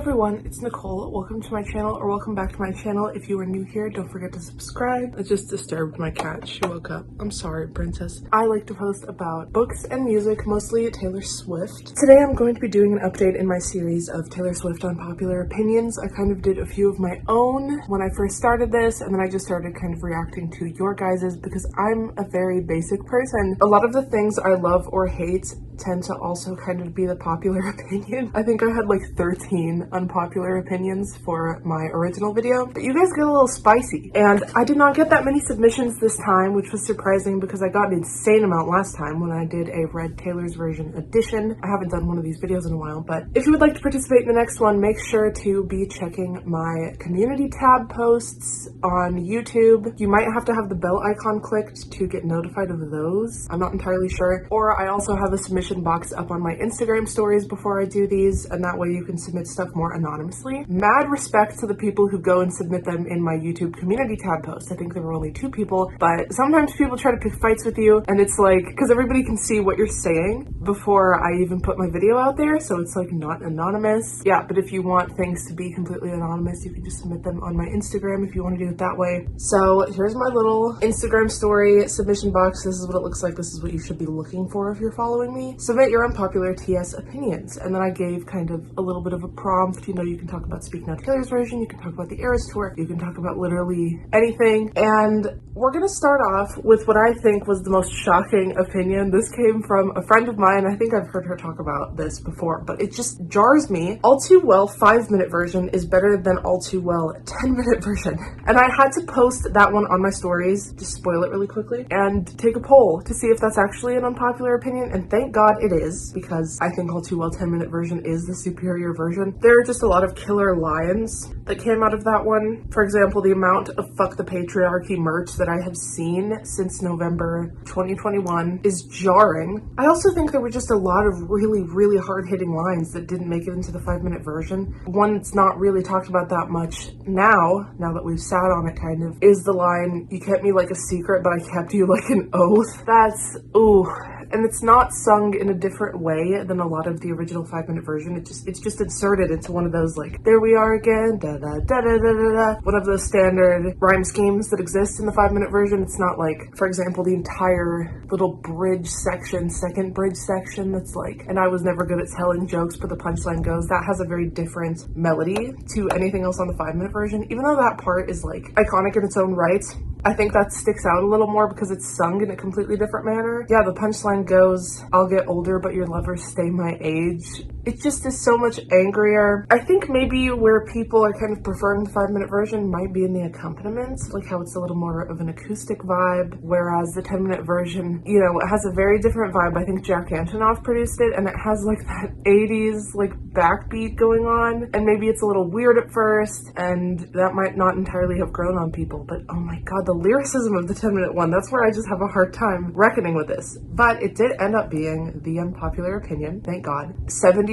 everyone, it's Nicole. Welcome to my channel, or welcome back to my channel. If you are new here, don't forget to subscribe. I just disturbed my cat. She woke up. I'm sorry, princess. I like to post about books and music, mostly Taylor Swift. Today I'm going to be doing an update in my series of Taylor Swift unpopular opinions. I kind of did a few of my own when I first started this, and then I just started kind of reacting to your guys's because I'm a very basic person. A lot of the things I love or hate tend to also kind of be the popular opinion. I think I had like 13 unpopular opinions for my original video, but you guys get a little spicy. And I did not get that many submissions this time, which was surprising because I got an insane amount last time when I did a Red Taylor's Version edition. I haven't done one of these videos in a while, but if you would like to participate in the next one, make sure to be checking my community tab posts on YouTube. You might have to have the bell icon clicked to get notified of those. I'm not entirely sure. Or I also have a submission box up on my Instagram stories before I do these, and that way you can submit stuff more anonymously. Mad respect to the people who go and submit them in my YouTube community tab posts. I think there were only 2 people, but sometimes people try to pick fights with you, and it's like, because everybody can see what you're saying before I even put my video out there, so it's like not anonymous. Yeah, but if you want things to be completely anonymous, you can just submit them on my Instagram if you want to do it that way. So here's my little Instagram story submission box. This is what it looks like. This is what you should be looking for if you're following me. Submit your unpopular TS opinions. And then I gave kind of a little bit of a prompt. You know, you can talk about Speak Now Taylor's Version, you can talk about the Eras Tour, you can talk about literally anything. And we're gonna start off with what I think was the most shocking opinion. This came from a friend of mine. I think I've heard her talk about this before, but it just jars me. All Too Well 5-minute version is better than All Too Well 10-minute version. And I had to post that one on my stories, just spoil it really quickly, and take a poll to see if that's actually an unpopular opinion. And thank God it is, because I think All Too Well 10-minute version is the superior version. There are just a lot of killer lines that came out of that one. For example, the amount of Fuck the Patriarchy merch that I have seen since November 2021 is jarring. I also think there were just a lot of really hard-hitting lines that didn't make it into the 5-minute version. One that's not really talked about that much now that we've sat on it kind of, is the line, "You kept me like a secret, but I kept you like an oath." That's, ooh. And it's not sung in a different way than a lot of the original 5-minute version. It's just inserted into one of those like, "There we are again, da da da da da da da," one of those standard rhyme schemes that exist in the 5-minute version. It's not like, for example, the entire little bridge section, second bridge section that's like, "And I was never good at telling jokes, but the punchline goes," that has a very different melody to anything else on the 5-minute version. Even though that part is like iconic in its own right, I think that sticks out a little more because it's sung in a completely different manner. Yeah, the punchline goes, "I'll get older, but your lovers stay my age." It just is so much angrier. I think maybe where people are kind of preferring the 5-minute version might be in the accompaniments, like how it's a little more of an acoustic vibe, whereas the 10-minute version, you know, it has a very different vibe. I think Jack Antonoff produced it, and it has like that 80s like backbeat going on, and maybe it's a little weird at first, and that might not entirely have grown on people, but oh my god, the lyricism of the 10-minute one, that's where I just have a hard time reckoning with this. But it did end up being the unpopular opinion, thank God. 72%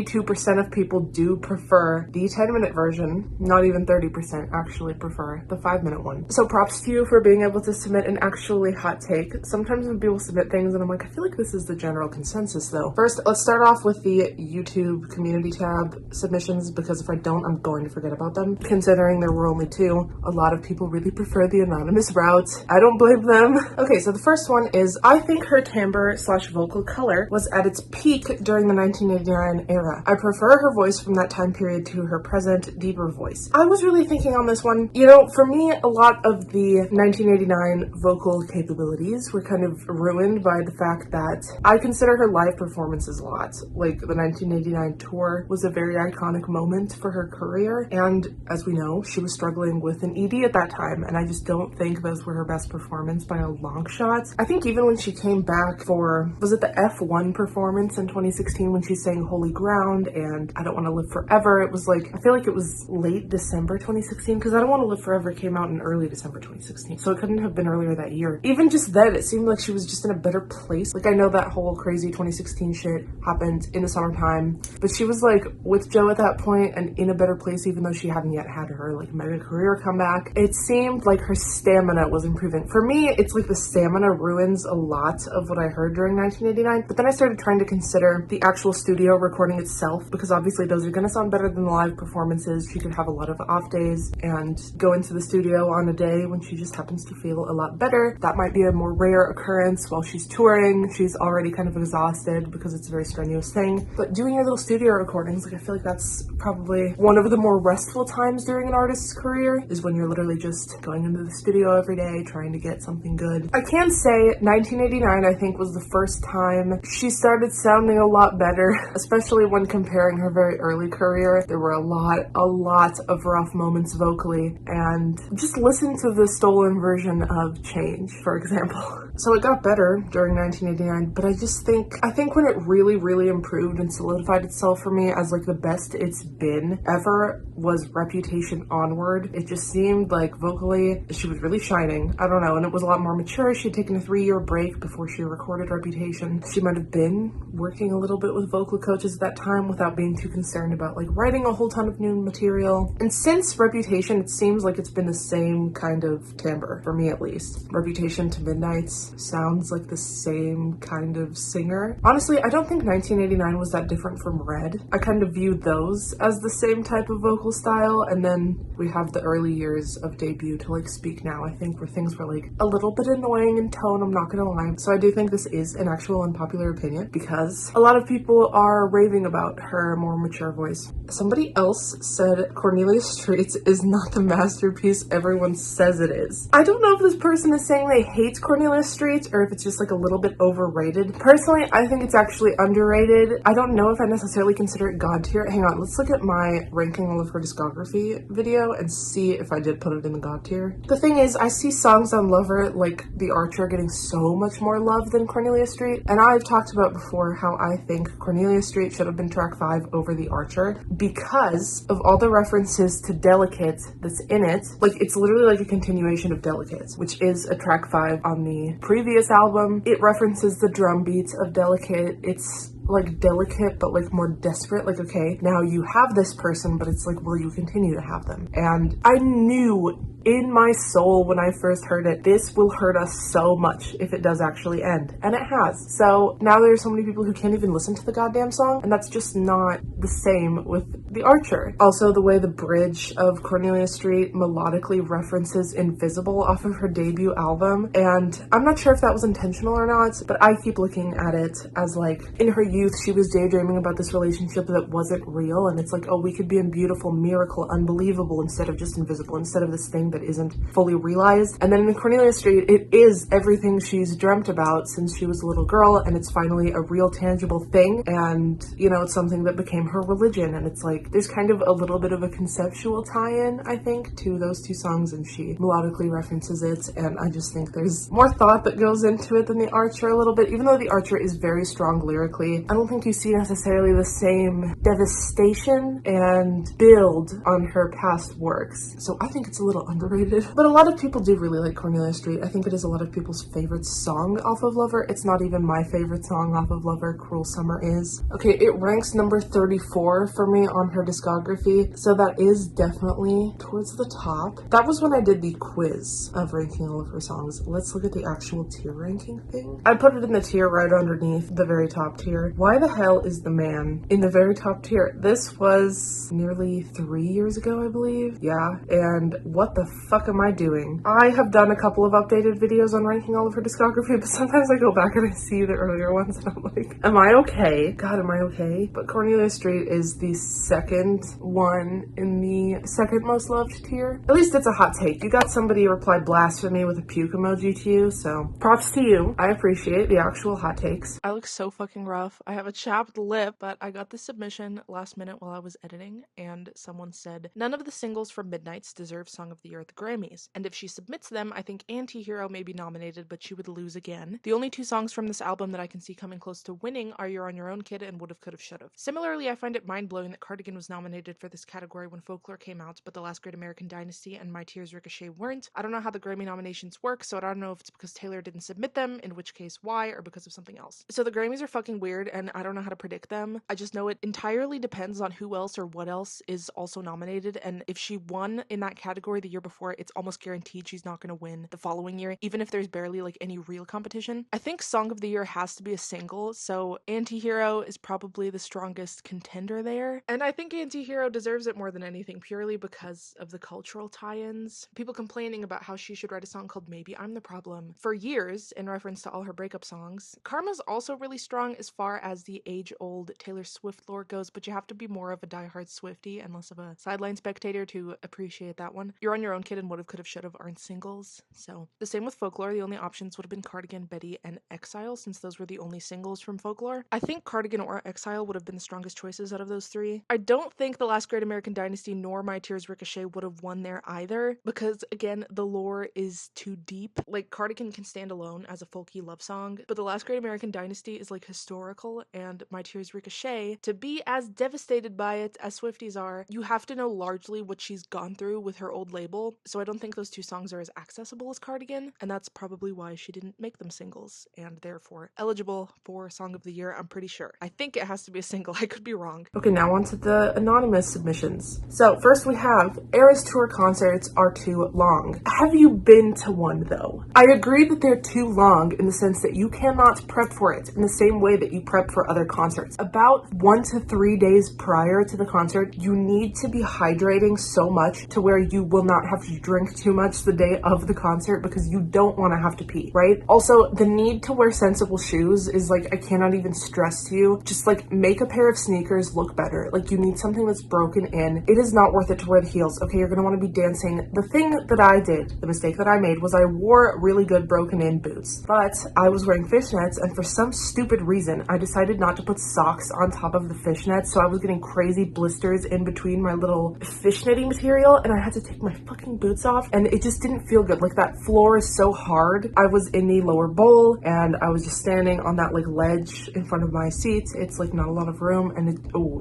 of people do prefer the 10-minute version. Not even 30% actually prefer the 5-minute one. So props to you for being able to submit an actually hot take. Sometimes when people submit things and I'm like, I feel like this is the general consensus though. First, let's start off with the YouTube community tab submissions, because if I don't, I'm going to forget about them. Considering there were only 2, a lot of people really prefer the anonymous route. I don't blame them. Okay, so the first one is, "I think her timbre/vocal color was at its peak during the 1989 era. I prefer her voice from that time period to her present, deeper voice." I was really thinking on this one. You know, for me, a lot of the 1989 vocal capabilities were kind of ruined by the fact that I consider her live performances a lot. Like, the 1989 tour was a very iconic moment for her career, and as we know, she was struggling with an ED at that time, and I just don't think those were her best performance by a long shot. I think even when she came back for, was it the F1 performance in 2016 when she sang Holy Ground and I Don't Want to Live Forever, it was like, I feel like it was late December 2016, because I Don't Want to Live Forever came out in early December 2016, so it couldn't have been earlier that year. Even just then, it seemed like she was just in a better place. Like, I know that whole crazy 2016 shit happened in the summertime, but she was like with Joe at that point and in a better place, even though she hadn't yet had her like mega career comeback. It seemed like her stamina was improving. For me, it's like the stamina ruins a lot of what I heard during 1989, but then I started trying to consider the actual studio recording itself, because obviously those are gonna sound better than the live performances. She could have a lot of off days and go into the studio on a day when she just happens to feel a lot better. That might be a more rare occurrence while she's touring. She's already kind of exhausted because it's a very strenuous thing. But doing your little studio recordings, like I feel like that's probably one of the more restful times during an artist's career, is when you're literally just going into the studio every day trying to get something good. I can say 1989 I think was the first time she started sounding a lot better, especially when comparing her very early career. There were a lot of rough moments vocally, and just listen to the stolen version of Change, for example. So it got better during 1989, but I think when it really improved and solidified itself for me as like the best it's been ever was Reputation onward. It just seemed like vocally she was really shining. I don't know, and it was a lot more mature. She'd taken a 3-year break before she recorded Reputation. She might have been working a little bit with vocal coaches at that time without being too concerned about like writing a whole ton of new material. And since Reputation, it seems like it's been the same kind of timbre, for me at least. Reputation to Midnights sounds like the same kind of singer. Honestly, I don't think 1989 was that different from Red. I kind of viewed those as the same type of vocal style, and then we have the early years of debut to like Speak Now, I think, where things were like a little bit annoying in tone, I'm not gonna lie. So I do think this is an actual unpopular opinion because a lot of people are raving about her more mature voice. Somebody else said Cornelia Streets is not the masterpiece everyone says it is. I don't know if this person is saying they hate Cornelia Streets or if it's just like a little bit overrated. Personally, I think it's actually underrated. I don't know if I necessarily consider it god tier. Hang on, let's look at my ranking all of her discography video and see if I did put it in the god tier. The thing is, I see songs on Lover like The Archer getting so much more love than Cornelia Street, and I've talked about before how I think Cornelia Street should have been track 5 over The Archer because of all the references to Delicate that's in it. Like, it's literally like a continuation of Delicate, which is a track 5 on the previous album. It references the drum beats of Delicate. It's like delicate but like more desperate, like, okay, now you have this person, but it's like, will you continue to have them? And I knew in my soul when I first heard it, this will hurt us so much if it does actually end, and it has. So now there's so many people who can't even listen to the goddamn song, and that's just not the same with The Archer. Also, the way the bridge of Cornelia Street melodically references Invisible off of her debut album, and I'm not sure if that was intentional or not, but I keep looking at it as like, in her youth, she was daydreaming about this relationship that wasn't real, and it's like, oh, we could be in beautiful, miracle, unbelievable instead of just invisible, instead of this thing that isn't fully realized. And then in Cornelia Street, it is everything she's dreamt about since she was a little girl, and it's finally a real tangible thing, and you know, it's something that became her religion, and it's like, there's kind of a little bit of a conceptual tie-in, I think, to those two songs, and she melodically references it, and I just think there's more thought that goes into it than The Archer a little bit. Even though The Archer is very strong lyrically, I don't think you see necessarily the same devastation and build on her past works, so I think it's a little underrated. But a lot of people do really like Cornelia Street. I think it is a lot of people's favorite song off of Lover. It's not even my favorite song off of Lover. Cruel Summer is. Okay, it ranks number 34 for me on her discography, so that is definitely towards the top. That was when I did the quiz of ranking all of her songs. Let's look at the actual tier ranking thing. I put it in the tier right underneath the very top tier. Why the hell is The Man in the very top tier? This was nearly 3 years ago, I believe. Yeah, and what the fuck am I doing? I have done a couple of updated videos on ranking all of her discography, but sometimes I go back and I see the earlier ones and I'm like, am I okay? God, am I okay? But Cornelia Street is the second one in the second most loved tier. At least it's a hot take. You got somebody reply blasphemy with a puke emoji to you, so props to you. I appreciate the actual hot takes. I look so fucking rough. I have a chapped lip, but I got the submission last minute while I was editing, and someone said, none of the singles from Midnights deserve Song of the Year at the Grammys, and if she submits them, I think Anti-Hero may be nominated, but she would lose again. The only two songs from this album that I can see coming close to winning are You're on Your Own, Kid and Would've, Could've, Should've. Similarly, I find it mind-blowing that Cardigan was nominated for this category when Folklore came out, but The Last Great American Dynasty and My Tears Ricochet weren't. I don't know how the Grammy nominations work, so I don't know if it's because Taylor didn't submit them, in which case why, or because of something else. So the Grammys are fucking weird, award and I don't know how to predict them. I just know it entirely depends on who else or what else is also nominated, and if she won in that category the year before, it's almost guaranteed she's not going to win the following year, even if there's barely like any real competition. I think Song of the Year has to be a single, so Antihero is probably the strongest contender there, and I think Antihero deserves it more than anything purely because of the cultural tie-ins. People complaining about how she should write a song called Maybe I'm the Problem for years in reference to all her breakup songs. Karma's also really strong as far as the age-old Taylor Swift lore goes, but you have to be more of a diehard Swiftie and less of a sideline spectator to appreciate that one. You're on Your Own Kid and Would've, Could've, Should've aren't singles. So the same with Folklore. The only options would have been Cardigan, Betty, and Exile, since those were the only singles from Folklore. I think Cardigan or Exile would have been the strongest choices out of those three. I don't think The Last Great American Dynasty nor My Tears Ricochet would have won there either, because again, the lore is too deep. Like, Cardigan can stand alone as a folky love song, but The Last Great American Dynasty is like historical, and My Tears Ricochet, to be as devastated by it as Swifties are, you have to know largely what she's gone through with her old label, so I don't think those two songs are as accessible as Cardigan, and that's probably why she didn't make them singles, and therefore eligible for Song of the Year, I'm pretty sure. I think it has to be a single, I could be wrong. Okay, now on to the anonymous submissions. So first we have, Eras Tour concerts are too long. Have you been to one though? I agree that they're too long in the sense that you cannot prep for it in the same way that you prep for other concerts. About 1 to 3 days prior to the concert, you need to be hydrating so much to where you will not have to drink too much the day of the concert because you don't want to have to pee, right? Also, the need to wear sensible shoes is like, I cannot even stress to you, just like make a pair of sneakers look better. Like, you need something that's broken in. It is not worth it to wear the heels. Okay, you're gonna want to be dancing. The thing that I did, the mistake that I made, was I wore really good broken in boots, but I was wearing fishnets, and for some stupid reason, I decided not to put socks on top of the fishnets, so I was getting crazy blisters in between my little fishnetting material, and I had to take my fucking boots off, and it just didn't feel good. Like, that floor is so hard. I was in the lower bowl, and I was just standing on that like ledge in front of my seat. It's like not a lot of room, and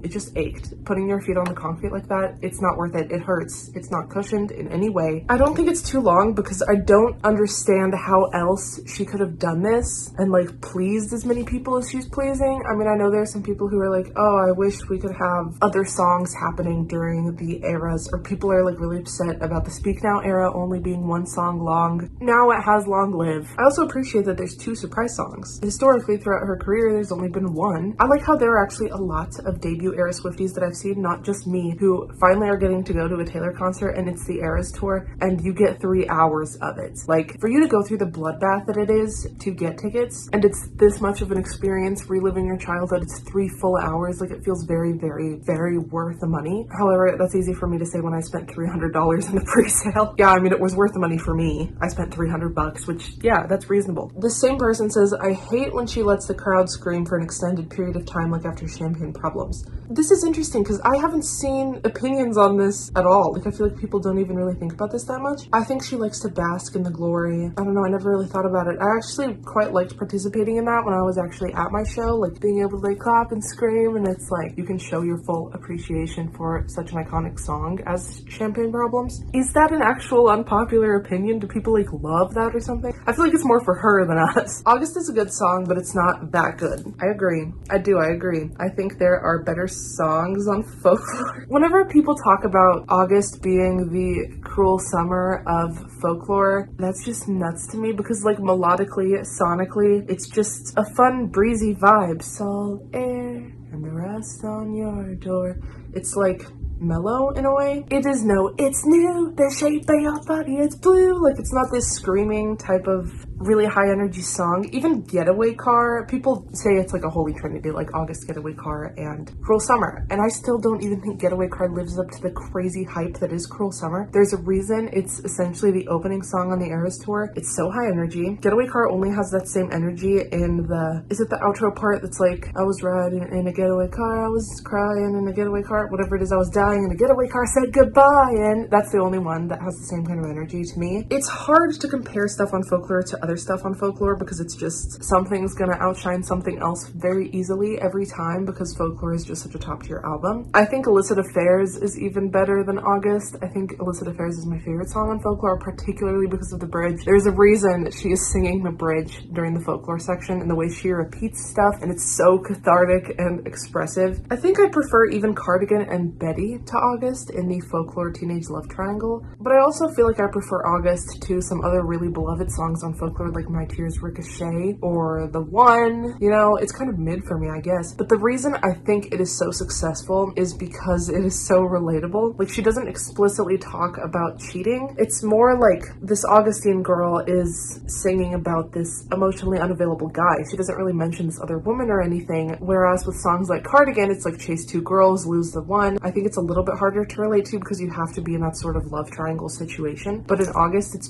it just ached. Putting your feet on the concrete like that, it's not worth it. It hurts. It's not cushioned in any way. I don't think it's too long because I don't understand how else she could have done this and like pleased as many people as she's pleasing. I mean, I know there's some people who are like, oh, I wish we could have other songs happening during the eras, or people are like really upset about the Speak Now era only being one song long. Now it has long live. I also appreciate that there's 2 surprise songs. Historically, throughout her career, there's only been one. I like how there are actually a lot of debut era Swifties that I've seen, not just me, who finally are getting to go to a Taylor concert, and it's the Eras Tour, and you get 3 hours of it. Like, for you to go through the bloodbath that it is to get tickets, and it's this much of an experience reliving your childhood, it's 3 full hours, like, it feels very, very, very worth the money. However, that's easy for me to say when I spent $300 in the pre-sale. Yeah, I mean, it was worth the money for me. I spent $300, which, yeah, that's reasonable. The same person says, I hate when she lets the crowd scream for an extended period of time, like after Champagne Problems. This is interesting because I haven't seen opinions on this at all. Like, I feel like people don't even really think about this that much. I think she likes to bask in the glory. I don't know, I never really thought about it. I actually quite liked participating in that when I was actually at my show, like being able to like clap and scream, and it's like you can show your full appreciation for such an iconic song as Champagne Problems. Is that an actual unpopular opinion? Do people like love that or something? I feel like it's more for her than us. August is a good song, but it's not that good. I agree. I agree. I think there are better songs on Folklore. Whenever people talk about August being the cruel summer of Folklore, that's just nuts to me because like melodically, sonically, it's just a fun breezy vibe. Salt air and the rust on your door. It's like mellow in a way. It's new, the shape of your body, it's blue. Like, it's not this screaming type of really high energy song. Even Getaway Car, people say it's like a holy trinity, like August, Getaway Car, and Cruel Summer, and I still don't even think Getaway Car lives up to the crazy hype that is Cruel Summer. There's a reason it's essentially the opening song on the Eras Tour. It's so high energy. Getaway Car only has that same energy in is it the outro part that's like, I was riding in a getaway car, I was crying in a getaway car, whatever it is, I was dying in a getaway car, said goodbye, and that's the only one that has the same kind of energy to me. It's hard to compare stuff on Folklore to other stuff on Folklore, because it's just something's gonna outshine something else very easily every time, because Folklore is just such a top tier album. I think Illicit Affairs is even better than August. I think Illicit Affairs is my favorite song on Folklore, particularly because of the bridge. There's a reason she is singing the bridge during the Folklore section, and the way she repeats stuff, and it's so cathartic and expressive. I think I prefer even Cardigan and Betty to August in the Folklore Teenage Love Triangle, but I also feel like I prefer August to some other really beloved songs on Folklore, like My Tears Ricochet or The One. You know, it's kind of mid for me, I guess. But the reason I think it is so successful is because it is so relatable. Like, she doesn't explicitly talk about cheating. It's more like this Augustine girl is singing about this emotionally unavailable guy. She doesn't really mention this other woman or anything, whereas with songs like Cardigan, it's like chase two girls, lose the one. I think it's a little bit harder to relate to because you have to be in that sort of love triangle situation. But in August, it's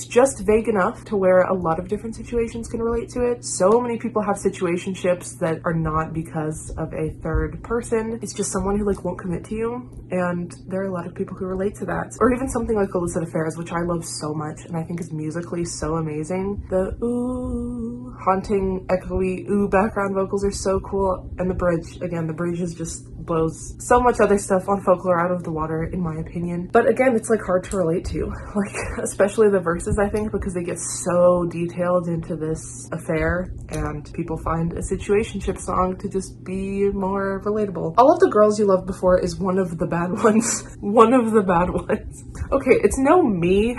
just vague enough to where a lot of different situations can relate to it. So many people have situationships that are not because of a third person. It's just someone who like won't commit to you, and there are a lot of people who relate to that. Or even something like Illicit Affairs, which I love so much and I think is musically so amazing. The ooh, haunting, echoey ooh background vocals are so cool, and the bridge, again, the bridge is just blows so much other stuff on Folklore out of the water, in my opinion. But again, it's like hard to relate to, like especially the verses, I think, because they get so detailed into this affair, and people find a situationship song to just be more relatable. All of the Girls You Loved Before is one of the bad ones. One of the bad ones. Okay, it's no Me.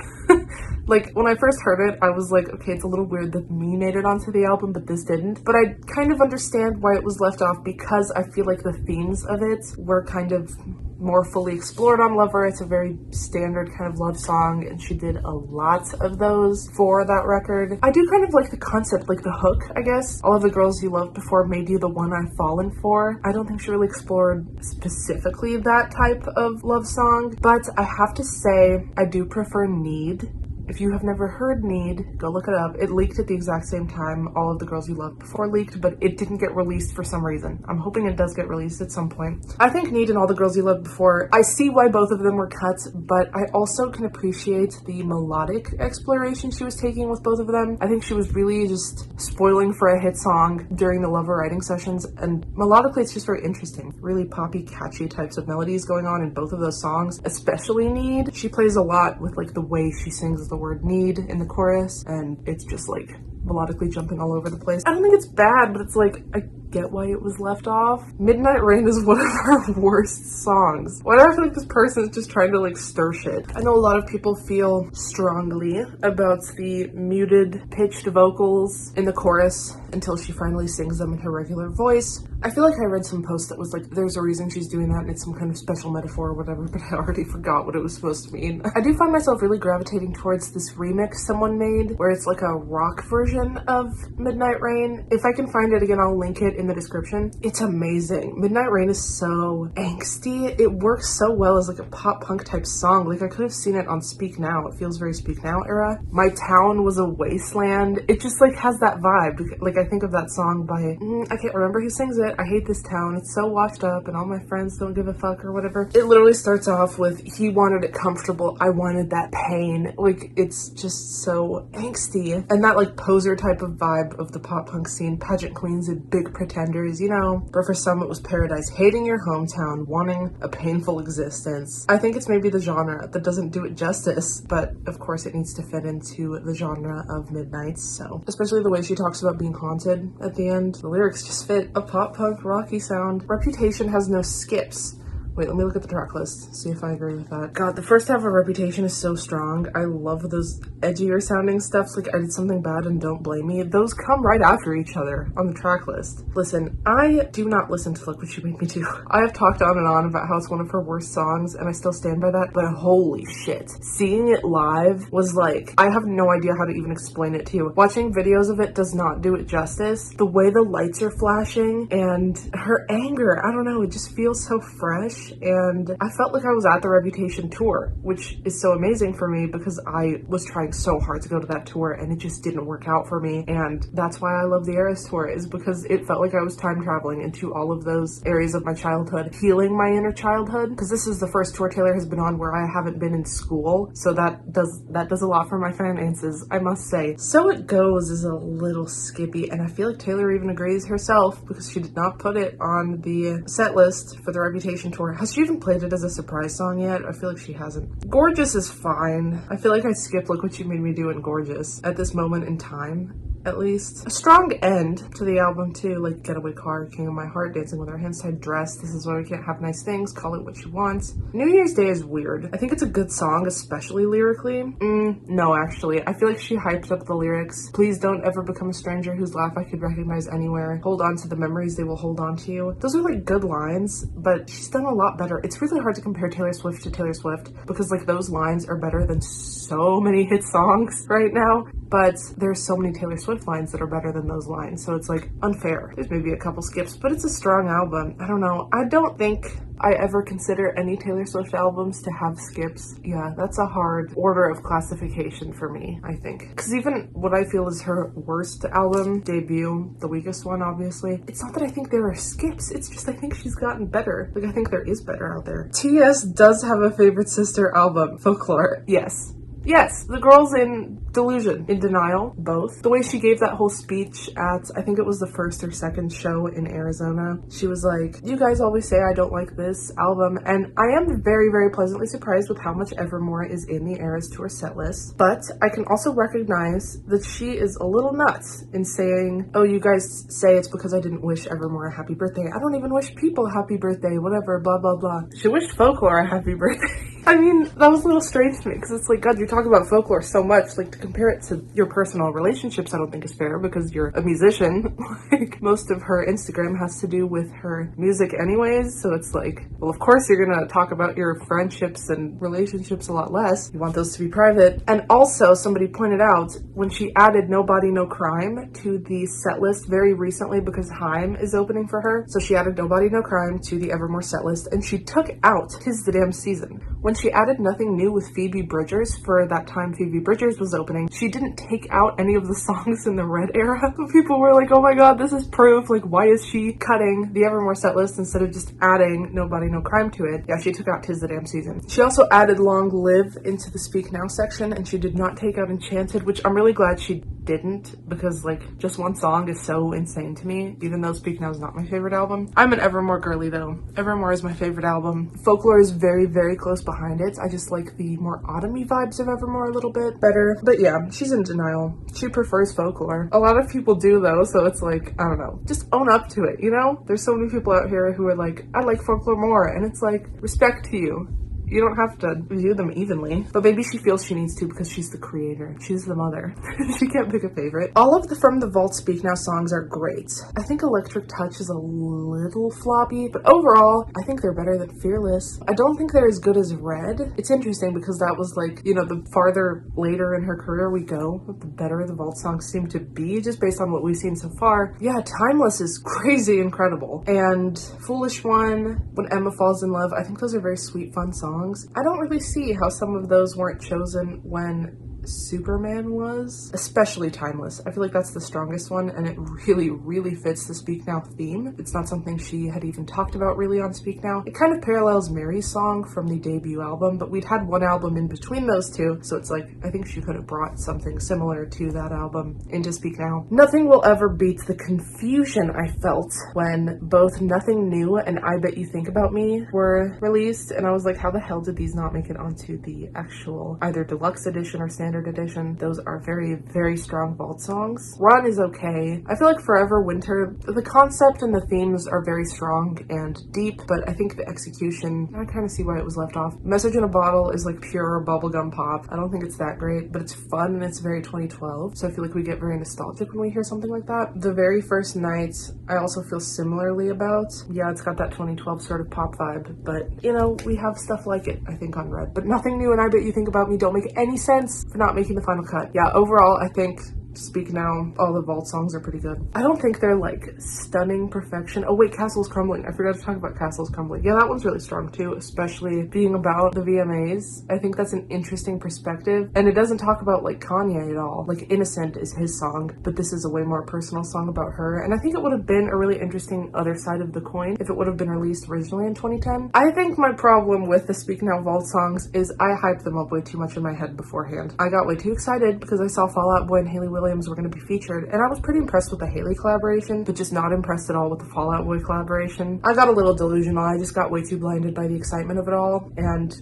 Like, when I first heard it, I was like, okay, it's a little weird that Me made it onto the album, but this didn't. But I kind of understand why it was left off, because I feel like the themes of it were kind of more fully explored on Lover. It's a very standard kind of love song, and she did a lot of those for that record. I do kind of like the concept, like the hook, I guess. All of the Girls You Loved Before made you the one I've fallen for. I don't think she really explored specifically that type of love song, but I have to say I do prefer Need. If you have never heard Need, go look it up. It leaked at the exact same time All of the Girls You Loved Before leaked, but it didn't get released for some reason. I'm hoping it does get released at some point. I think Need and All the Girls You Loved Before, I see why both of them were cut, but I also can appreciate the melodic exploration she was taking with both of them. I think she was really just spoiling for a hit song during the Lover writing sessions, and melodically it's just very interesting. Really poppy, catchy types of melodies going on in both of those songs, especially Need. She plays a lot with like the way she sings the word need in the chorus, and it's just like melodically jumping all over the place. I don't think it's bad, but it's like, I get why it was left off. Midnight Rain is one of her worst songs. Why do I feel like this person is just trying to like stir shit? I know a lot of people feel strongly about the muted, pitched vocals in the chorus until she finally sings them in her regular voice. I feel like I read some post that was like, there's a reason she's doing that and it's some kind of special metaphor or whatever, but I already forgot what it was supposed to mean. I do find myself really gravitating towards this remix someone made where it's like a rock version of Midnight Rain. If I can find it again, I'll link it in the description. It's amazing. Midnight Rain is so angsty. It works so well as like a pop punk type song. Like, I could have seen it on Speak Now. It feels very Speak Now era. My Town Was a Wasteland. It just like has that vibe. Like, I think of that song by, I can't remember who sings it. I hate this town. It's so washed up and all my friends don't give a fuck or whatever. It literally starts off with, he wanted it comfortable, I wanted that pain. Like, it's just so angsty. And that like poser type of vibe of the pop punk scene. Pageant queens and big pretenders, you know. But for some it was paradise. Hating your hometown, wanting a painful existence. I think it's maybe the genre that doesn't do it justice, but of course it needs to fit into the genre of Midnight. So especially the way she talks about being haunted at the end. The lyrics just fit a pop punk rocky sound. Reputation has no skips. Wait, let me look at the track list, see if I agree with that. God, the first half of Reputation is so strong. I love those edgier sounding stuffs, like I Did Something Bad and Don't Blame Me. Those come right after each other on the track list. Listen, I do not listen to Look What You Made Me Do. I have talked on and on about how it's one of her worst songs, and I still stand by that, but holy shit. Seeing it live was like, I have no idea how to even explain it to you. Watching videos of it does not do it justice. The way the lights are flashing and her anger, I don't know, it just feels so fresh. speech, and I felt like I was at the Reputation tour, which is so amazing for me because I was trying so hard to go to that tour and it just didn't work out for me. And that's why I love the Eras tour, is because it felt like I was time traveling into all of those areas of my childhood, healing my inner childhood, because this is the first tour Taylor has been on where I haven't been in school, so that does a lot for my finances, I must say. So It Goes is a little skippy, and I feel like Taylor even agrees herself because she did not put it on the set list for the Reputation tour. Has she even played it as a surprise song yet? I feel like she hasn't. Gorgeous is fine. I feel like I skipped Look What You Made Me Do in Gorgeous at this moment in time, at least. A strong end to the album too, like Getaway Car, King of My Heart, Dancing with Our Hands Tied, Dress, This Is Why We Can't Have Nice Things, Call It What You Want. New Year's Day is weird. I think it's a good song, especially lyrically. No, actually. I feel like she hyped up the lyrics. Please don't ever become a stranger whose laugh I could recognize anywhere. Hold on to the memories, they will hold on to you. Those are like good lines, but she's done a lot better. It's really hard to compare Taylor Swift to Taylor Swift because like those lines are better than so many hit songs right now. But there's so many Taylor Swift lines that are better than those lines, so it's like unfair. There's maybe a couple skips, but it's a strong album. I don't know. I don't think I ever consider any Taylor Swift albums to have skips. Yeah, that's a hard order of classification for me, I think. Because even what I feel is her worst album, Debut, the weakest one, obviously, it's not that I think there are skips, it's just I think she's gotten better. Like, I think there is better out there. TS does have a favorite sister album, Folklore. Yes. Yes, the girls in Delusion, in Denial, both. The way she gave that whole speech at, I think it was the first or second show in Arizona, she was like, you guys always say I don't like this album, and I am very, very pleasantly surprised with how much Evermore is in the Eras Tour set list, but I can also recognize that she is a little nuts in saying, oh, you guys say it's because I didn't wish Evermore a happy birthday. I don't even wish people a happy birthday, whatever, blah, blah, blah. She wished Folklore a happy birthday. I mean, that was a little strange to me because it's like, God, you're talking about Folklore so much, like to compare it to your personal relationships I don't think is fair because you're a musician. Like most of her Instagram has to do with her music anyways, so it's like, well, of course you're gonna talk about your friendships and relationships a lot less. You want those to be private. And also somebody pointed out when she added No Body No Crime to the set list very recently because Haim is opening for her, so she added No Body No Crime to the Evermore set list and she took out Tis the Damn Season. When she added Nothing New with Phoebe Bridgers for that time Phoebe Bridgers was opening, she didn't take out any of the songs in the Red era. People were like, oh my god, this is proof. Like, why is she cutting the Evermore set list instead of just adding Nobody No Crime to it? Yeah, she took out Tis the Damn Season. She also added Long Live into the Speak Now section, and she did not take out Enchanted, which I'm really glad she didn't, because like just one song is so insane to me, even though Speak Now is not my favorite album. I'm an Evermore girly though. Evermore is my favorite album. Folklore is very, very close behind it. I just like the more autumny vibes of Evermore a little bit better. But yeah, she's in denial. She prefers Folklore. A lot of people do though, so it's like, I don't know. Just own up to it, you know? There's so many people out here who are like, I like Folklore more, and it's like, respect to you. You don't have to view them evenly, but maybe she feels she needs to because she's the creator. She's the mother. She can't pick a favorite. All of the From the Vault Speak Now songs are great. I think Electric Touch is a little floppy, but overall, I think they're better than Fearless. I don't think they're as good as Red. It's interesting because that was like, you know, the farther later in her career we go, the better the Vault songs seem to be, just based on what we've seen so far. Yeah, Timeless is crazy incredible. And Foolish One, When Emma Falls in Love, I think those are very sweet, fun songs. I don't really see how some of those weren't chosen when Superman was, especially Timeless. I feel like that's the strongest one, and it really, really fits the Speak Now theme. It's not something she had even talked about really on Speak Now. It kind of parallels Mary's song from the debut album, but we'd had one album in between those two, so it's like, I think she could have brought something similar to that album into Speak Now. Nothing will ever beat the confusion I felt when both Nothing New and I Bet You Think About Me were released, and I was like, how the hell did these not make it onto the actual either deluxe edition or standard edition? Those are very, very strong Vault songs. Run is okay. I feel like Forever Winter, the concept and the themes are very strong and deep, but I think the execution, I kind of see why it was left off. Message in a Bottle is like pure bubblegum pop. I don't think it's that great, but it's fun and it's very 2012, so I feel like we get very nostalgic when we hear something like that. The Very First Night, I also feel similarly about. Yeah, it's got that 2012 sort of pop vibe, but you know, we have stuff like it, I think, on Red. But Nothing New and I Bet You Think About Me don't make any sense for not making the final cut. Yeah, overall, I think Speak Now, all the Vault songs are pretty good. I don't think they're like stunning perfection. Oh wait, Castle's Crumbling. I forgot to talk about Castle's Crumbling. Yeah, that one's really strong too, especially being about the VMAs. I think that's an interesting perspective. And it doesn't talk about like Kanye at all. Like Innocent is his song, but this is a way more personal song about her. And I think it would have been a really interesting other side of the coin if it would have been released originally in 2010. I think my problem with the Speak Now Vault songs is I hyped them up way too much in my head beforehand. I got way too excited because I saw Fall Out Boy and Hayley Williams were going to be featured, and I was pretty impressed with the Hayley collaboration, but just not impressed at all with the Fall Out Boy collaboration. I got a little delusional. I just got way too blinded by the excitement of it all, and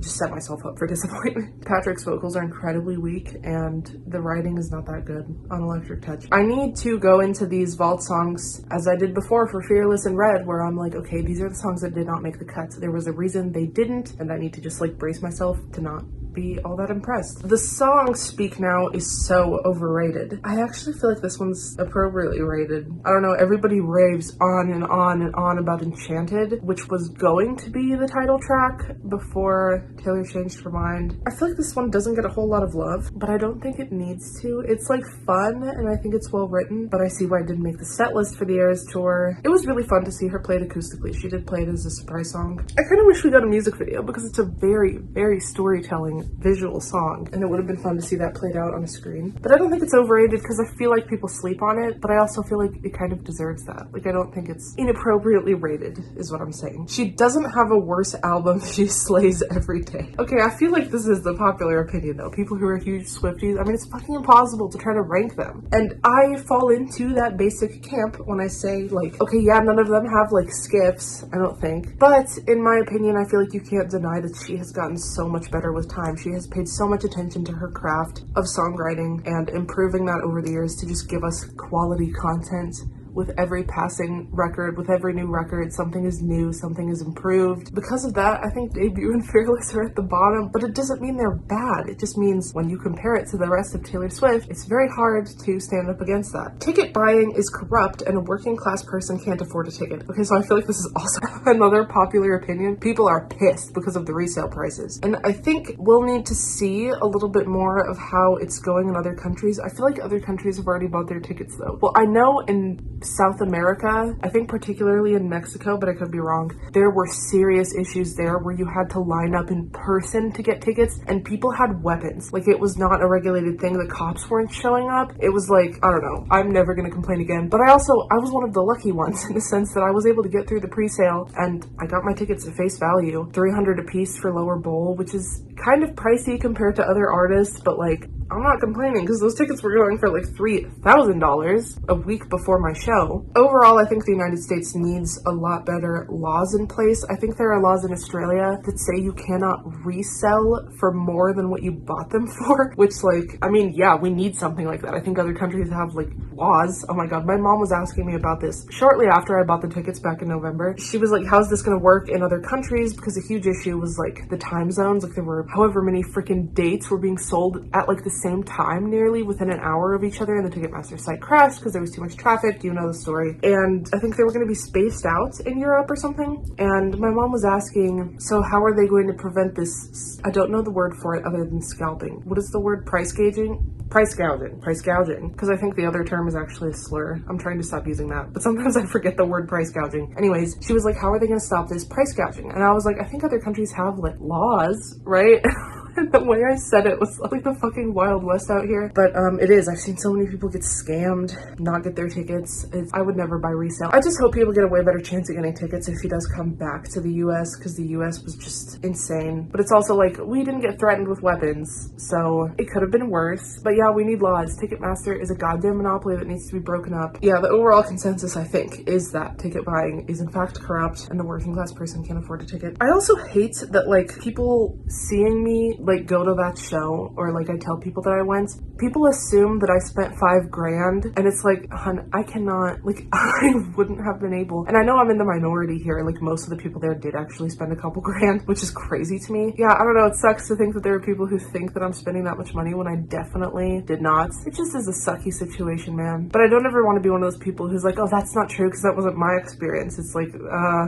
just set myself up for disappointment. Patrick's vocals are incredibly weak, and the writing is not that good on Electric Touch. I need to go into these Vault songs as I did before for Fearless and Red, where I'm like, okay, these are the songs that did not make the cuts. There was a reason they didn't, and I need to just like brace myself to not be all that impressed. The song Speak Now is so overrated. I actually feel like this one's appropriately rated. I don't know, everybody raves on and on and on about Enchanted, which was going to be the title track before Taylor changed her mind. I feel like this one doesn't get a whole lot of love, but I don't think it needs to. It's like fun, and I think it's well written, but I see why I didn't make the set list for the Eras tour. It was really fun to see her play it acoustically. She did play it as a surprise song. I kind of wish we got a music video because it's a very, very storytelling visual song, and it would have been fun to see that played out on a screen. But I don't think it's overrated because I feel like people sleep on it, but I also feel like it kind of deserves that. Like, I don't think it's inappropriately rated is what I'm saying. She doesn't have a worse album. She slays every day. Okay, I feel like this is the popular opinion though. People who are huge Swifties, I mean, it's fucking impossible to try to rank them. And I fall into that basic camp when I say like, okay, yeah, none of them have like skips, I don't think. But in my opinion, I feel like you can't deny that she has gotten so much better with time. She has paid so much attention to her craft of songwriting and improving that over the years to just give us quality content. With every passing record, with every new record, something is new, something is improved. Because of that, I think Debut and Fearless are at the bottom, but it doesn't mean they're bad. It just means when you compare it to the rest of Taylor Swift, it's very hard to stand up against that. Ticket buying is corrupt, and a working class person can't afford a ticket. Okay, so I feel like this is also another popular opinion. People are pissed because of the resale prices. And I think we'll need to see a little bit more of how it's going in other countries. I feel like other countries have already bought their tickets though. Well, I know in South America, I think particularly in Mexico, but I could be wrong, there were serious issues there where you had to line up in person to get tickets, and people had weapons. Like, it was not a regulated thing. The cops weren't showing up. It was like, I don't know, I'm never gonna complain again. But I was one of the lucky ones in the sense that I was able to get through the pre-sale, and I got my tickets at face value, $300 a piece for lower bowl, which is kind of pricey compared to other artists, but like, I'm not complaining because those tickets were going for like $3,000 a week before my show. Overall, I think the United States needs a lot better laws in place. I think there are laws in Australia that say you cannot resell for more than what you bought them for, which, like, I mean, yeah, we need something like that. I think other countries have like laws. Oh my God, my mom was asking me about this shortly after I bought the tickets back in November. She was like, how's this gonna work in other countries? Because a huge issue was like the time zones. Like, there were however many freaking dates were being sold at like the same time nearly within an hour of each other, and the Ticketmaster site crashed because there was too much traffic. Do you know the story? And I think they were going to be spaced out in Europe or something. And my mom was asking, so how are they going to prevent this? I don't know the word for it other than scalping. What is the word? Price gauging? Price gouging, because I think the other term is actually a slur. I'm trying to stop using that, but sometimes I forget the word price gouging. Anyways, she was like, how are they going to stop this price gouging? And I was like, I think other countries have like laws, right? And the way I said it was like the fucking Wild West out here. But it is. I've seen so many people get scammed, not get their tickets. I would never buy resale. I just hope people get a way better chance at getting tickets if he does come back to the US, because the US was just insane. But it's also like, we didn't get threatened with weapons, so it could have been worse. But yeah, we need laws. Ticketmaster is a goddamn monopoly that needs to be broken up. Yeah, the overall consensus, I think, is that ticket buying is in fact corrupt and the working class person can't afford a ticket. I also hate that like people seeing me like go to that show, or like I tell people that I went, people assume that I spent $5,000, and it's like, hun, I cannot, like, I wouldn't have been able. And I know I'm in the minority here, like most of the people there did actually spend a couple grand, which is crazy to me. Yeah, I don't know, it sucks to think that there are people who think that I'm spending that much money when I definitely did not. It just is a sucky situation, man. But I don't ever want to be one of those people who's like, oh, that's not true because that wasn't my experience. It's like,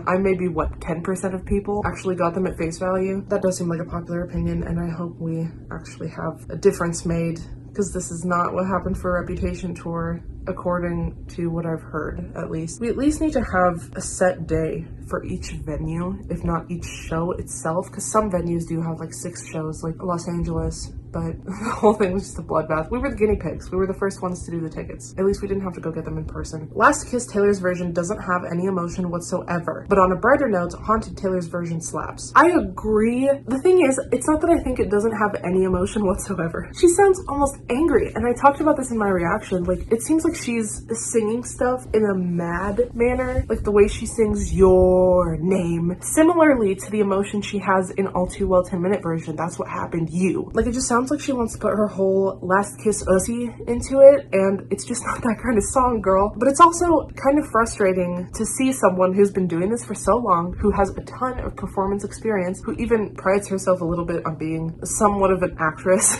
I maybe, what, 10% of people actually got them at face value? That does seem like a popular opinion, and I hope we actually have a difference made, because this is not what happened for Reputation tour, according to what I've heard, at least. We at least need to have a set day for each venue, if not each show itself, because some venues do have like 6 shows, like Los Angeles, but the whole thing was just a bloodbath. We were the guinea pigs. We were the first ones to do the tickets. At least we didn't have to go get them in person. Last Kiss Taylor's version doesn't have any emotion whatsoever, but on a brighter note, Haunted Taylor's version slaps. I agree. The thing is, it's not that I think it doesn't have any emotion whatsoever. She sounds almost angry, and I talked about this in my reaction. Like, it seems like she's singing stuff in a mad manner, like the way she sings your name, similarly to the emotion she has in All Too Well 10-minute version. That's what happened, you. Like, it just sounds like she wants to put her whole Last Kiss Ussy into it, and it's just not that kind of song, girl. But it's also kind of frustrating to see someone who's been doing this for so long, who has a ton of performance experience, who even prides herself a little bit on being somewhat of an actress.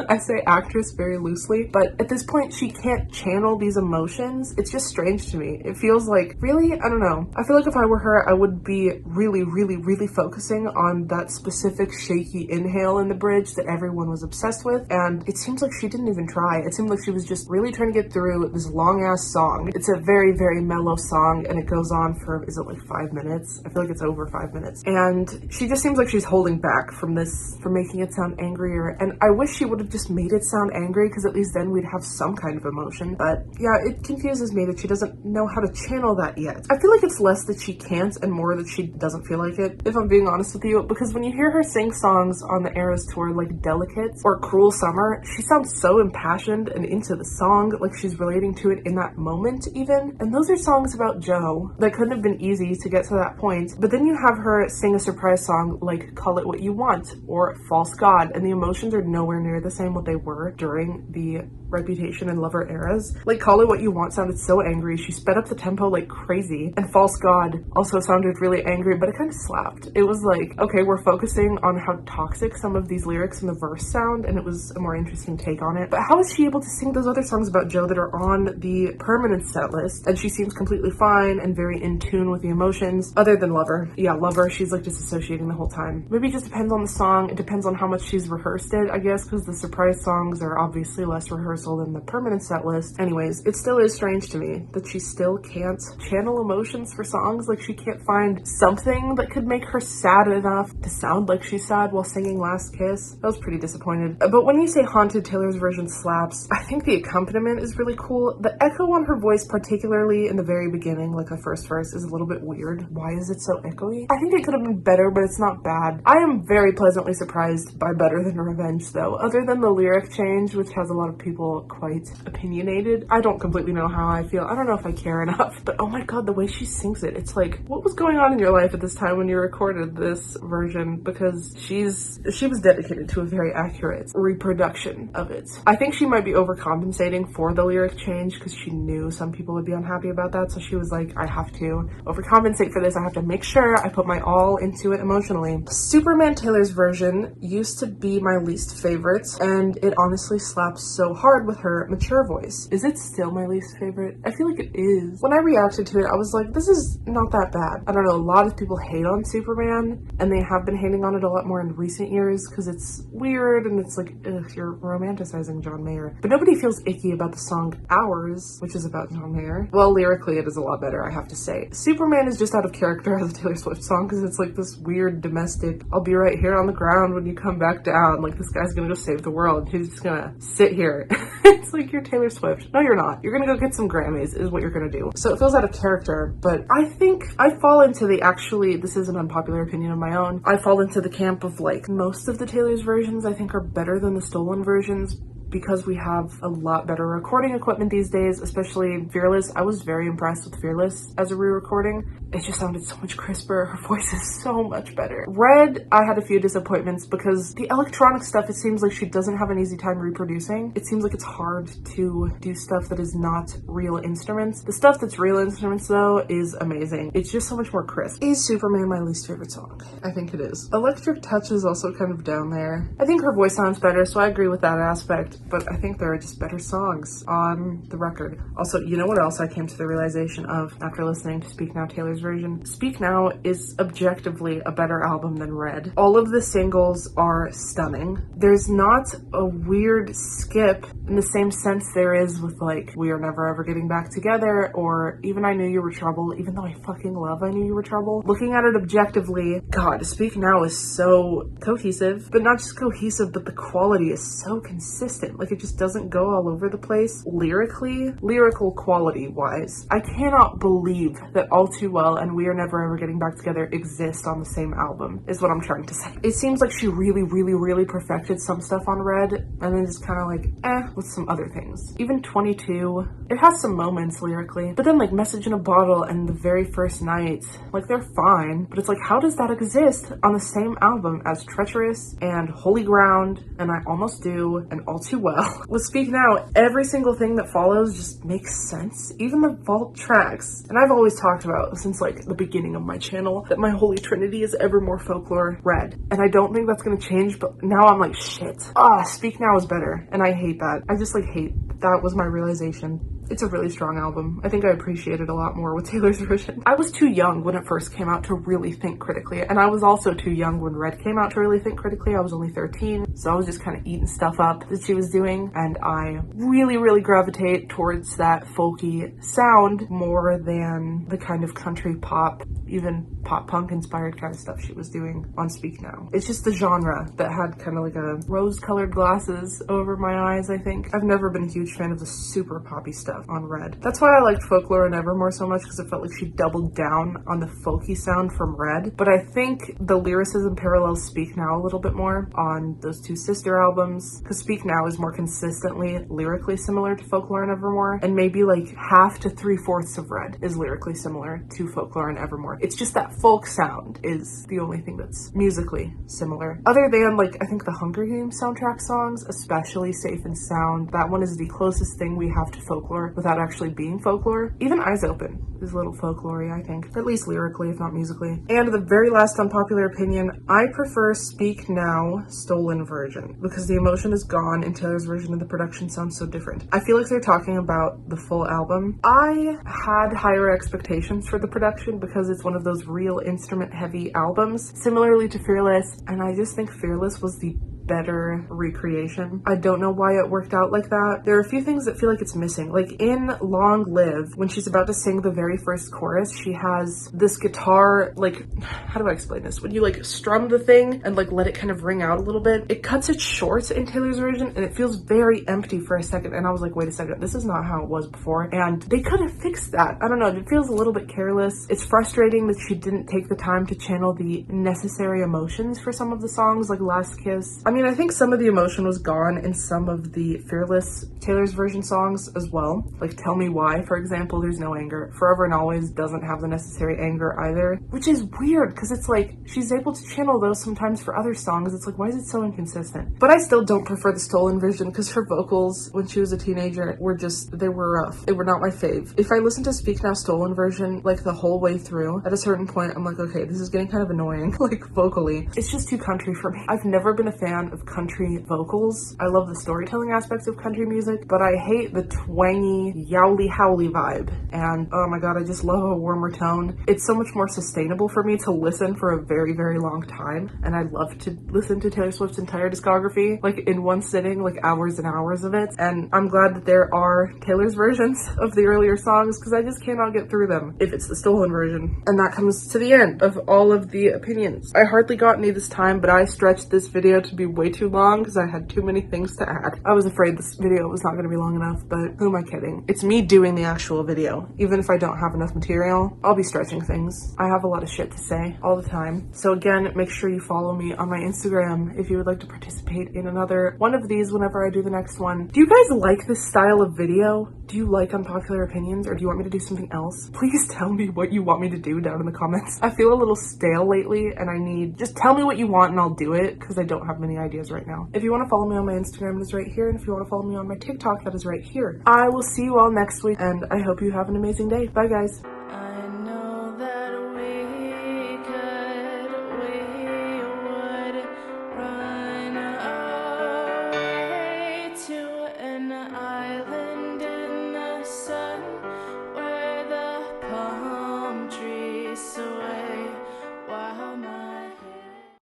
I say actress very loosely, but at this point she can't channel these emotions. It's just strange to me. It feels like, really? I don't know. I feel like if I were her, I would be really focusing on that specific shaky inhale in the bridge that everyone was obsessed with, and it seems like she didn't even try. It seemed like she was just really trying to get through this long-ass song. It's a very mellow song, and it goes on for, is it like 5 minutes? I feel like it's over 5 minutes. And she just seems like she's holding back from this, from making it sound angrier, and I wish she would have just made it sound angry, because at least then we'd have some kind of emotion. But yeah, it confuses me that she doesn't know how to channel that yet. I feel like it's less that she can't and more that she doesn't feel like it, if I'm being honest with you, because when you hear her sing songs on the Eras tour like Delicate or Cruel Summer, she sounds so impassioned and into the song, like she's relating to it in that moment even. And those are songs about Joe that couldn't have been easy to get to that point. But then you have her sing a surprise song like Call It What You Want or False God, and the emotions are nowhere near the same what they were during the Reputation and Lover eras. Like, Call It What You Want sounded so angry. She sped up the tempo like crazy, and False God also sounded really angry, but it kind of slapped. It was like, okay, we're focusing on how toxic some of these lyrics in the verse sound, and it was a more interesting take on it. But how is she able to sing those other songs about Joe that are on the permanent set list, and she seems completely fine and very in tune with the emotions, other than Lover? Yeah, Lover, she's like disassociating the whole time. Maybe it just depends on the song. It depends on how much she's rehearsed it, I guess, because the surprise songs are obviously less rehearsed than the permanent set list. Anyways, it still is strange to me that she still can't channel emotions for songs. Like, she can't find something that could make her sad enough to sound like she's sad while singing Last Kiss. I was pretty disappointed. But when you say Haunted Taylor's version slaps, I think the accompaniment is really cool. The echo on her voice, particularly in the very beginning, like the first verse, is a little bit weird. Why is it so echoey? I think it could have been better, but it's not bad. I am very pleasantly surprised by Better Than Revenge, though. Other than the lyric change, which has a lot of people quite opinionated. I don't completely know how I feel. I don't know if I care enough, but oh my god, the way she sings it, it's like, what was going on in your life at this time when you recorded this version? Because she was dedicated to a very accurate reproduction of it. I think she might be overcompensating for the lyric change because she knew some people would be unhappy about that, so she was like, I have to overcompensate for this. I have to make sure I put my all into it emotionally. Superman Taylor's version used to be my least favorite, and it honestly slaps so hard with her mature voice. Is it still my least favorite? I feel like it is. When I reacted to it, I was like, this is not that bad. I don't know, a lot of people hate on Superman, and they have been hating on it a lot more in recent years because it's weird and it's like, ugh, you're romanticizing John Mayer. But nobody feels icky about the song Hours, which is about John Mayer. Well, lyrically it is a lot better, I have to say. Superman is just out of character as a Taylor Swift song because it's like this weird domestic, I'll be right here on the ground when you come back down, like this guy's gonna go save the world. He's just gonna sit here. It's like, you're Taylor Swift. No, you're not. You're gonna go get some Grammys is what you're gonna do. So it feels out of character, but I think I fall into the, actually, this is an unpopular opinion of my own, I fall into the camp of like, most of the Taylor's versions I think are better than the stolen versions, because we have a lot better recording equipment these days, especially Fearless. I was very impressed with Fearless as a re-recording. It just sounded so much crisper. Her voice is so much better. Red, I had a few disappointments because the electronic stuff, it seems like she doesn't have an easy time reproducing. It seems like it's hard to do stuff that is not real instruments. The stuff that's real instruments though is amazing. It's just so much more crisp. Is Superman my least favorite song? I think it is. Electric Touch is also kind of down there. I think her voice sounds better, so I agree with that aspect. but I think there are just better songs on the record. Also, you know what else I came to the realization of after listening to Speak Now, Taylor's version? Speak Now is objectively a better album than Red. All of the singles are stunning. There's not a weird skip in the same sense there is with like We Are Never Ever Getting Back Together or even I Knew You Were Trouble, even though I fucking love I Knew You Were Trouble. Looking at it objectively, God, Speak Now is so cohesive, but not just cohesive, but the quality is so consistent. Like it just doesn't go all over the place lyrically, lyrical quality wise. I cannot believe that All Too Well and We Are Never Ever Getting Back Together exist on the same album, is what I'm trying to say. It seems like she really perfected some stuff on Red and then just kind of like, with some other things. Even 22, it has some moments lyrically, but then like Message in a Bottle and The Very First Night, like they're fine, but it's like, how does that exist on the same album as Treacherous and Holy Ground and I Almost Do and All Too Well? With Speak Now, every single thing that follows just makes sense, even the vault tracks. And I've always talked about since like the beginning of my channel that my holy trinity is Evermore, Folklore, Red, and I don't think that's gonna change, but now I'm like, shit, Speak Now is better, and I hate that. I just like hate that was my realization. It's a really strong album. I think I appreciate it a lot more with Taylor's version. I was too young when it first came out to really think critically, and I was also too young when Red came out to really think critically. I was only 13, so I was just kind of eating stuff up that she was doing, and I really gravitate towards that folky sound more than the kind of country pop, even pop punk inspired kind of stuff she was doing on Speak Now. It's just the genre that had kind of like a rose-colored glasses over my eyes, I think. I've never been a huge fan of the super poppy stuff on Red. That's why I liked Folklore and Evermore so much, because it felt like she doubled down on the folky sound from Red. But I think the lyricism parallels Speak Now a little bit more on those two sister albums, because Speak Now is more consistently lyrically similar to Folklore and Evermore, and maybe like half to 3/4 of Red is lyrically similar to Folklore and Evermore. It's just that folk sound is the only thing that's musically similar. Other than like, I think the Hunger Games soundtrack songs, especially Safe and Sound, that one is the closest thing we have to Folklore without actually being folklore. Even Eyes Open is a little folklore-y, I think, at least lyrically, if not musically. And the very last unpopular opinion, I prefer Speak Now stolen version because the emotion is gone and Taylor's version of the production sounds so different. I feel like they're talking about the full album. I had higher expectations for the production because it's one of those real instrument heavy albums, similarly to Fearless, and I just think Fearless was the better recreation. I don't know why it worked out like that. There are a few things that feel like it's missing. Like in Long Live, when she's about to sing the very first chorus, she has this guitar, like, how do I explain this? When you like strum the thing and like let it kind of ring out a little bit, it cuts it short in Taylor's version and it feels very empty for a second. And I was like, wait a second, this is not how it was before. And they could have fixed that. I don't know, it feels a little bit careless. It's frustrating that she didn't take the time to channel the necessary emotions for some of the songs, like Last Kiss. I mean, I think some of the emotion was gone in some of the Fearless Taylor's version songs as well. Like Tell Me Why, for example, there's no anger. Forever and Always doesn't have the necessary anger either, which is weird because it's like she's able to channel those sometimes for other songs. It's like, why is it so inconsistent? But I still don't prefer the stolen version because her vocals when she was a teenager were just, they were rough. They were not my fave. If I listen to Speak Now stolen version like the whole way through, at a certain point I'm like, okay, this is getting kind of annoying, like vocally. It's just too country for me. I've never been a fan of country vocals. I love the storytelling aspects of country music, but I hate the twangy, yowly howly vibe. And oh my god, I just love a warmer tone. It's so much more sustainable for me to listen for a very long time. And I love to listen to Taylor Swift's entire discography, like in one sitting, like hours and hours of it. And I'm glad that there are Taylor's versions of the earlier songs because I just cannot get through them if it's the stolen version. And that comes to the end of all of the opinions. I hardly got any this time, but I stretched this video to be way too long because I had too many things to add. I was afraid this video was not going to be long enough, but who am I kidding? It's me doing the actual video. Even if I don't have enough material, I'll be stretching things. I have a lot of shit to say all the time. So again, make sure you follow me on my Instagram if you would like to participate in another one of these whenever I do the next one. Do you guys like this style of video? Do you like unpopular opinions or do you want me to do something else? Please tell me what you want me to do down in the comments. I feel a little stale lately and I need, just tell me what you want and I'll do it because I don't have many ideas right now. If you want to follow me on my Instagram, it is right here. And if you want to follow me on my TikTok, that is right here. I will see you all next week and I hope you have an amazing day. Bye guys.